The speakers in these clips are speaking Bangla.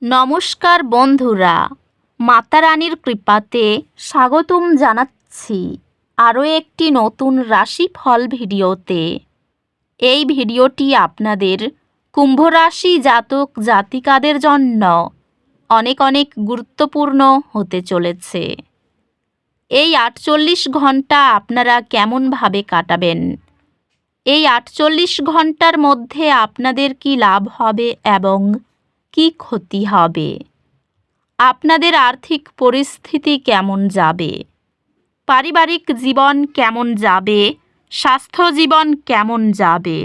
নমস্কার বন্ধুরা, মাতা রানীর কৃপাতে স্বাগতম জানাচ্ছি আরও একটি নতুন রাশিফল ভিডিওতে। এই ভিডিওটি আপনাদের কুম্ভ রাশি জাতক জাতিকাদের জন্য অনেক অনেক গুরুত্বপূর্ণ হতে চলেছে। এই ৪৮ ঘন্টা আপনারা কেমনভাবে কাটাবেন, এই ৪৮ ঘন্টার মধ্যে আপনাদের কি লাভ হবে এবং কি ক্ষতি হবে, আপনাদের আর্থিক পরিস্থিতি কেমন যাবে, পারিবারিক জীবন কেমন যাবে, স্বাস্থ্য জীবন কেমন যাবে,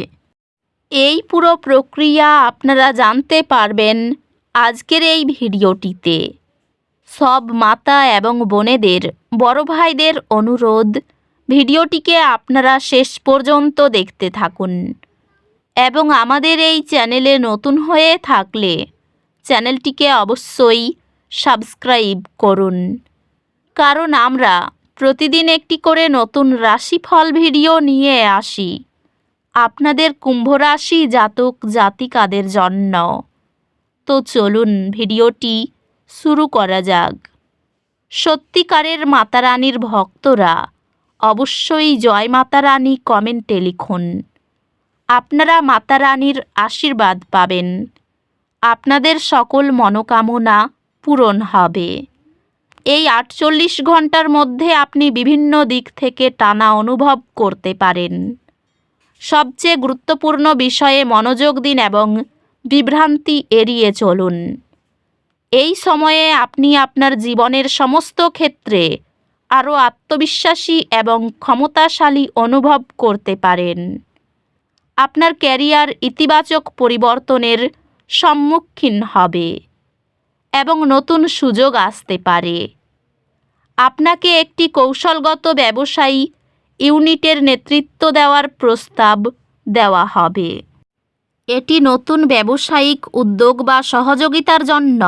এই পুরো প্রক্রিয়া আপনারা জানতে পারবেন আজকের এই ভিডিওটিতে। সব মাতা এবং বোনেদের, বড় ভাইদের অনুরোধ, ভিডিওটিকে আপনারা শেষ পর্যন্ত দেখতে থাকুন এবং আমাদের এই চ্যানেলে নতুন হয়ে থাকলে চ্যানেলটিকে অবশ্যই সাবস্ক্রাইব করুন, কারণ আমরা প্রতিদিন একটি করে নতুন রাশিফল ভিডিও নিয়ে আসি আপনাদের কুম্ভ রাশি জাতক জাতিকাদের জন্য। তো চলুন ভিডিওটি শুরু করা যাক। সত্যিকারের মাতা রানীর ভক্তরা অবশ্যই জয় মাতা রানী কমেন্টে লিখুন। আপনারা মাতা রানীর আশীর্বাদ পাবেন, আপনাদের সকল মনোকামনা পূরণ হবে। এই ৪৮ ঘন্টার মধ্যে আপনি বিভিন্ন দিক থেকে টানা অনুভব করতে পারেন। সবচেয়ে গুরুত্বপূর্ণ বিষয়ে মনোযোগ দিন এবং বিভ্রান্তি এড়িয়ে চলুন। এই সময়ে আপনি আপনার জীবনের সমস্ত ক্ষেত্রে আরও আত্মবিশ্বাসী এবং ক্ষমতাশালী অনুভব করতে পারেন। আপনার ক্যারিয়ার ইতিবাচক পরিবর্তনের সম্মুখীন হবে এবং নতুন সুযোগ আসতে পারে। আপনাকে একটি কৌশলগত ব্যবসায়ী ইউনিটের নেতৃত্ব দেওয়ার প্রস্তাব দেওয়া হবে। এটি নতুন ব্যবসায়িক উদ্যোগ বা সহযোগিতার জন্য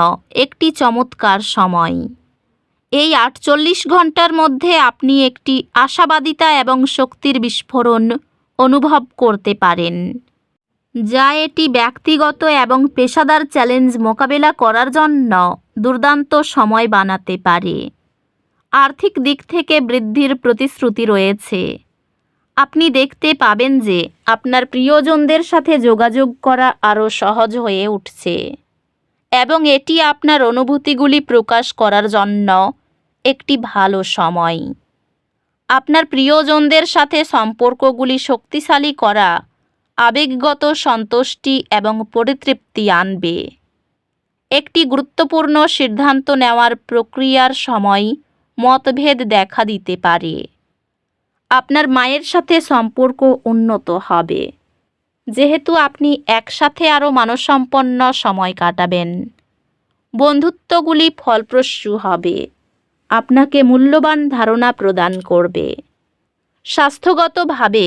একটি চমৎকার সময়। এই ৪৮ ঘন্টার মধ্যে আপনি একটি আশাবাদিতা এবং শক্তির বিস্ফোরণ অনুভব করতে পারেন, যা এটি ব্যক্তিগত এবং পেশাদার চ্যালেঞ্জ মোকাবেলা করার জন্য দুর্দান্ত সময় বানাতে পারে। আর্থিক দিক থেকে বৃদ্ধির প্রতিশ্রুতি রয়েছে। আপনি দেখতে পাবেন যে আপনার প্রিয়জনদের সাথে যোগাযোগ করা আরও সহজ হয়ে উঠছে এবং এটি আপনার অনুভূতিগুলি প্রকাশ করার জন্য একটি ভালো সময়। আপনার প্রিয়জনদের সাথে সম্পর্কগুলি শক্তিশালী করা আবেগগত সন্তুষ্টি এবং পরিতৃপ্তি আনবে। একটি গুরুত্বপূর্ণ সিদ্ধান্ত নেওয়ার প্রক্রিয়ার সময় মতভেদ দেখা দিতে পারে। আপনার মায়ের সাথে সম্পর্ক উন্নত হবে, যেহেতু আপনি একসাথে আরও মানসম্পন্ন সময় কাটাবেন। বন্ধুত্বগুলি ফলপ্রসূ হবে, আপনাকে মূল্যবান ধারণা প্রদান করবে। স্বাস্থ্যগতভাবে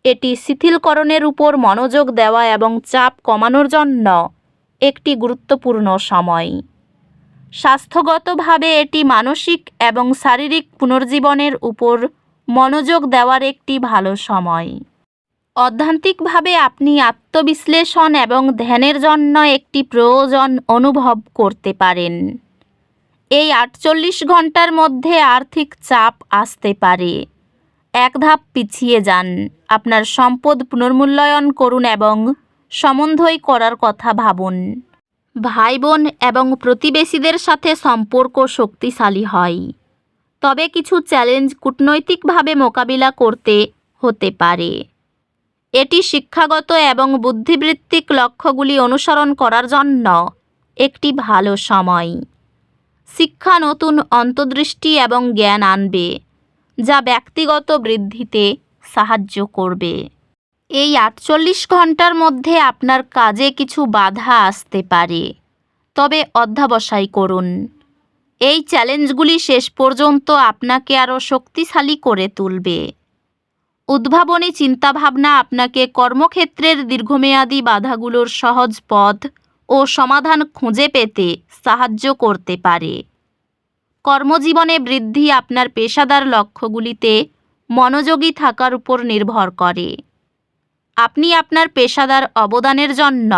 এটি শিথিলকরণের উপর মনোযোগ দেওয়া এবং চাপ কমানোর জন্য একটি গুরুত্বপূর্ণ সময়। স্বাস্থ্যগতভাবে এটি মানসিক এবং শারীরিক পুনর্জীবনের উপর মনোযোগ দেওয়ার একটি ভালো সময়। অধ্যাত্মিকভাবে আপনি আত্মবিশ্লেষণ এবং ধ্যানের জন্য একটি প্রয়োজন অনুভব করতে পারেন। এই ৪৮ ঘন্টার মধ্যে আর্থিক চাপ আসতে পারে। এক ধাপ পিছিয়ে যান, আপনার সম্পদ পুনর্মূল্যায়ন করুন এবং সমন্বয় করার কথা ভাবুন। ভাই বোন এবং প্রতিবেশীদের সাথে সম্পর্ক শক্তিশালী হয়, তবে কিছু চ্যালেঞ্জ কূটনৈতিকভাবে মোকাবিলা করতে হতে পারে। এটি শিক্ষাগত এবং বুদ্ধিবৃত্তিক লক্ষ্যগুলি অনুসরণ করার জন্য একটি ভালো সময়। শিক্ষা নতুন অন্তর্দৃষ্টি এবং জ্ঞান আনবে, যা ব্যক্তিগত বৃদ্ধিতে সাহায্য করবে। এই ৪৮ ঘন্টার মধ্যে আপনার কাজে কিছু বাধা আসতে পারে, তবে অধ্যবসায় করুন। এই চ্যালেঞ্জগুলি শেষ পর্যন্ত আপনাকে আরও শক্তিশালী করে তুলবে। উদ্ভাবনী চিন্তাভাবনা আপনাকে কর্মক্ষেত্রের দীর্ঘমেয়াদী বাধাগুলোর সহজ পথ ও সমাধান খুঁজে পেতে সাহায্য করতে পারে। কর্মজীবনে বৃদ্ধি আপনার পেশাদার লক্ষ্যগুলিতে মনোযোগী থাকার উপর নির্ভর করে। আপনি আপনার পেশাদার অবদানের জন্য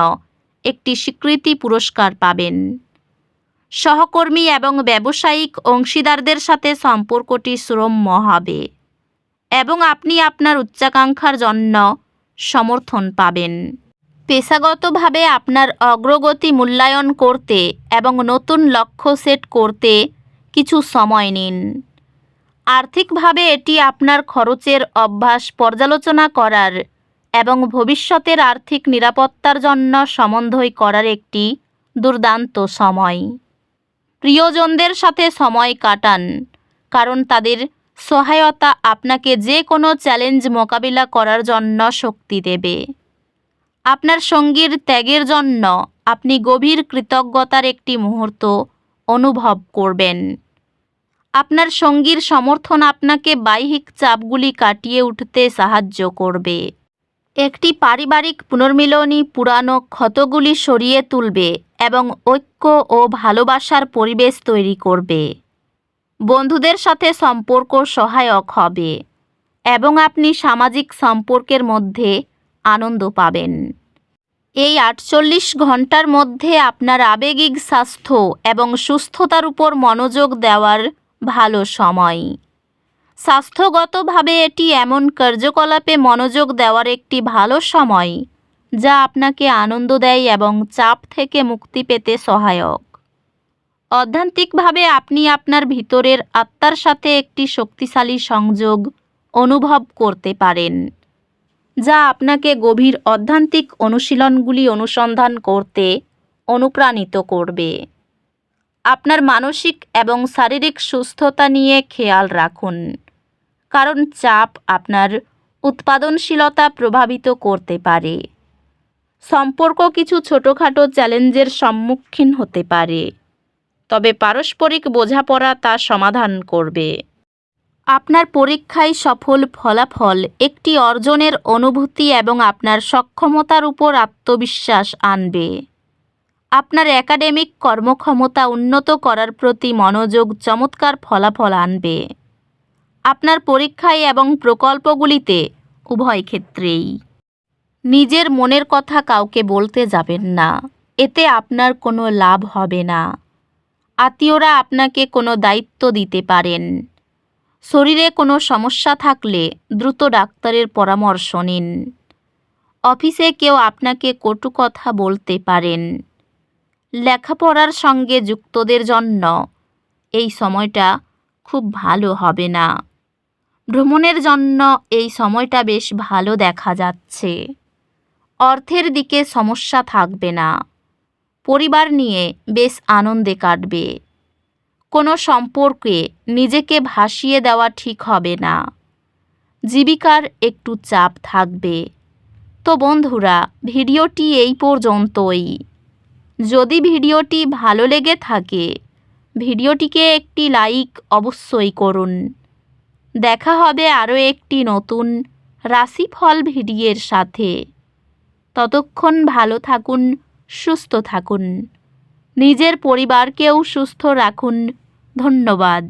একটি স্বীকৃতি পুরস্কার পাবেন। সহকর্মী এবং ব্যবসায়িক অংশীদারদের সাথে সম্পর্কটি সুরম্য হবে এবং আপনি আপনার উচ্চাকাঙ্ক্ষার জন্য সমর্থন পাবেন। পেশাগতভাবে আপনার অগ্রগতি মূল্যায়ন করতে এবং নতুন লক্ষ্য সেট করতে কিছু সময় নিন। আর্থিকভাবে এটি আপনার খরচের অভ্যাস পর্যালোচনা করার এবং ভবিষ্যতের আর্থিক নিরাপত্তার জন্য সমন্বয় করার একটি দুর্দান্ত সময়। প্রিয়জনদের সাথে সময় কাটান, কারণ তাদের সহায়তা আপনাকে যে কোনো চ্যালেঞ্জ মোকাবিলা করার জন্য শক্তি দেবে। আপনার সঙ্গীর ত্যাগের জন্য আপনি গভীর কৃতজ্ঞতার একটি মুহূর্ত অনুভব করবেন। আপনার সঙ্গীর সমর্থন আপনাকে বাহ্যিক চাপগুলি কাটিয়ে উঠতে সাহায্য করবে। একটি পারিবারিক পুনর্মিলনী পুরানো ক্ষতগুলি সরিয়ে তুলবে এবং ঐক্য ও ভালোবাসার পরিবেশ তৈরি করবে। বন্ধুদের সাথে সম্পর্ক সহায়ক হবে এবং আপনি সামাজিক সম্পর্কের মধ্যে আনন্দ পাবেন। এই 48 ঘন্টার মধ্যে আপনার আবেগিক স্বাস্থ্য এবং সুস্থতার উপর মনোযোগ দেওয়ার ভালো সময়। স্বাস্থ্যগতভাবে এটি এমন কার্যকলাপে মনোযোগ দেওয়ার একটি ভালো সময় যা আপনাকে আনন্দ দেয় এবং চাপ থেকে মুক্তি পেতে সহায়ক। অধ্যাত্মিকভাবে আপনি আপনার ভিতরের আত্মার সাথে একটি শক্তিশালী সংযোগ অনুভব করতে পারেন, যা আপনাকে গভীর আধ্যাত্মিক অনুশীলনগুলি অনুসন্ধান করতে অনুপ্রাণিত করবে। আপনার মানসিক এবং শারীরিক সুস্থতা নিয়ে খেয়াল রাখুন, কারণ চাপ আপনার উৎপাদনশীলতা প্রভাবিত করতে পারে। সম্পর্ক কিছু ছোটোখাটো চ্যালেঞ্জের সম্মুখীন হতে পারে, তবে পারস্পরিক বোঝাপড়া তা সমাধান করবে। আপনার পরীক্ষায় সফল ফলাফল একটি অর্জনের অনুভূতি এবং আপনার সক্ষমতার উপর আত্মবিশ্বাস আনবে। আপনার একাডেমিক কর্মক্ষমতা উন্নত করার প্রতি মনোযোগ চমৎকার ফলাফল আনবে। আপনার পরীক্ষায় এবং প্রকল্পগুলিতে উভয় ক্ষেত্রেই নিজের মনের কথা কাউকে বলতে যাবেন না, এতে আপনার কোনো লাভ হবে না। আত্মীয়রা আপনাকে কোনো দায়িত্ব দিতে পারেন। শরীরে কোনো সমস্যা থাকলে দ্রুত ডাক্তারের পরামর্শ নিন। অফিসে কেউ আপনাকে কটু কথা বলতে পারেন। লেখাপড়ার সঙ্গে যুক্তদের জন্য এই সময়টা খুব ভালো হবে না। ভ্রমণের জন্য এই সময়টা বেশ ভালো দেখা যাচ্ছে। অর্থের দিকে সমস্যা থাকবে না। পরিবার নিয়ে বেশ আনন্দে কাটবে। কোনো সম্পর্কে নিজেকে ভাসিয়ে দেওয়া ঠিক হবে না। জীবিকার একটু চাপ থাকবে। তো বন্ধুরা, ভিডিওটি এই পর্যন্তই। যদি ভিডিওটি ভালো লেগে থাকে, ভিডিওটিকে একটি লাইক অবশ্যই করুন। দেখা হবে আরও একটি নতুন রাশিফল ভিডিওর সাথে। ততক্ষণ ভালো থাকুন, সুস্থ থাকুন, নিজের পরিবারকেও সুস্থ রাখুন। ধন্যবাদ।